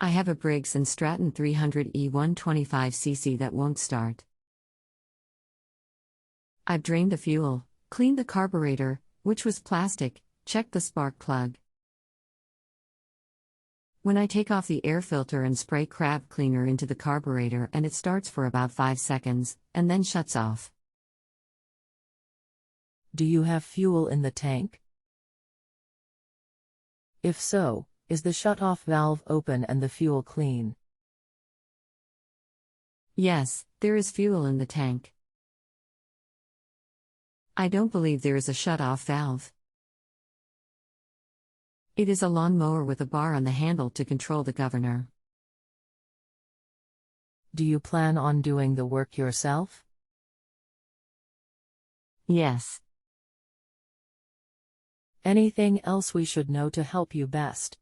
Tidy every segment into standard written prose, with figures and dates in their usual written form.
I have a Briggs & Stratton 300E 125cc that won't start. I've drained the fuel, cleaned the carburetor, which was plastic, checked the spark plug. When I take off the air filter and spray carb cleaner into the carburetor, and it starts for about 5 seconds, and then shuts off. Do you have fuel in the tank? If so, is the shutoff valve open and the fuel clean? Yes, there is fuel in the tank. I don't believe there is a shutoff valve. It is a lawn mower with a bar on the handle to control the governor. Do you plan on doing the work yourself? Yes. Anything else we should know to help you best?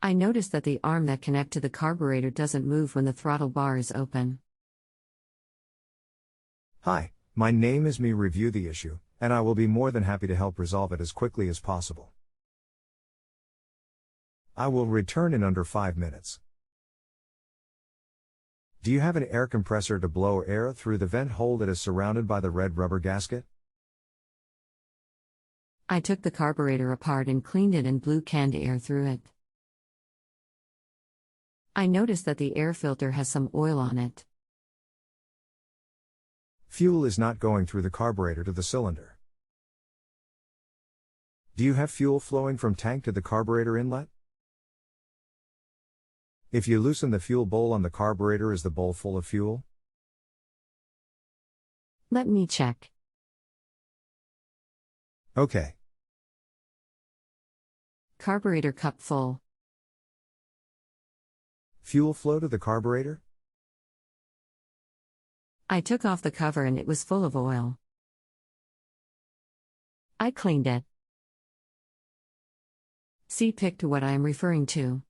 I noticed that the arm that connects to the carburetor doesn't move when the throttle bar is open. Hi, my name is Me. Review the issue, and I will be more than happy to help resolve it as quickly as possible. I will return in under 5 minutes. Do you have an air compressor to blow air through the vent hole that is surrounded by the red rubber gasket? I took the carburetor apart and cleaned it and blew canned air through it. I noticed that the air filter has some oil on it. Fuel is not going through the carburetor to the cylinder. Do you have fuel flowing from tank to the carburetor inlet? If you loosen the fuel bowl on the carburetor, is the bowl full of fuel? Let me check. Okay. Carburetor cup full. Fuel flow to the carburetor? I took off the cover and it was full of oil. I cleaned it. See pic to what I am referring to.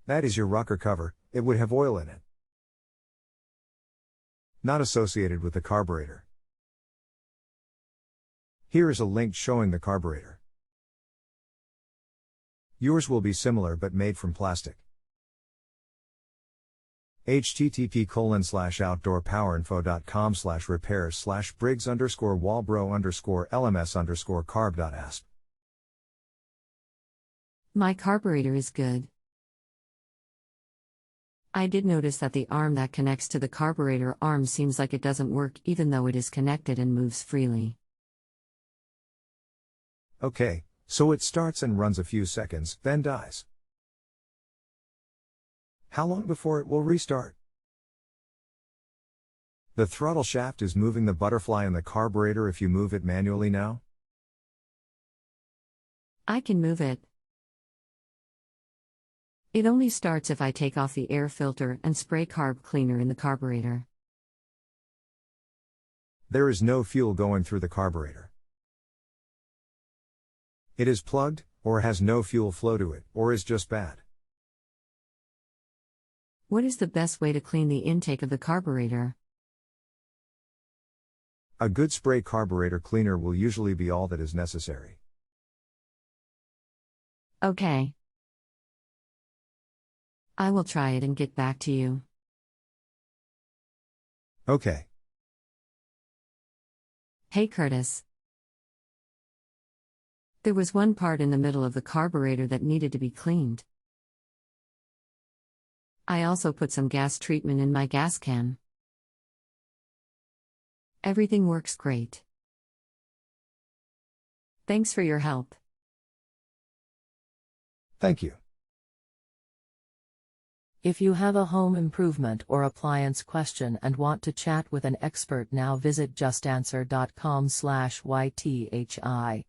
That is your rocker cover, it would have oil in it. Not associated with the carburetor. Here is a link showing the carburetor. Yours will be similar but made from plastic. http://outdoorpower.com/repairs/briggs_walbro_lms_carb.asp. My carburetor is good. I did notice that the arm that connects to the carburetor arm seems like it doesn't work even though it is connected and moves freely. Okay, so it starts and runs a few seconds, then dies. How long before it will restart? The throttle shaft is moving the butterfly in the carburetor if you move it manually now? I can move it. It only starts if I take off the air filter and spray carb cleaner in the carburetor. There is no fuel going through the carburetor. It is plugged, or has no fuel flow to it, or is just bad. What is the best way to clean the intake of the carburetor? A good spray carburetor cleaner will usually be all that is necessary. Okay. I will try it and get back to you. Okay. Hey Curtis. There was one part in the middle of the carburetor that needed to be cleaned. I also put some gas treatment in my gas can. Everything works great. Thanks for your help. Thank you. If you have a home improvement or appliance question and want to chat with an expert now, visit justanswer.com/ythi.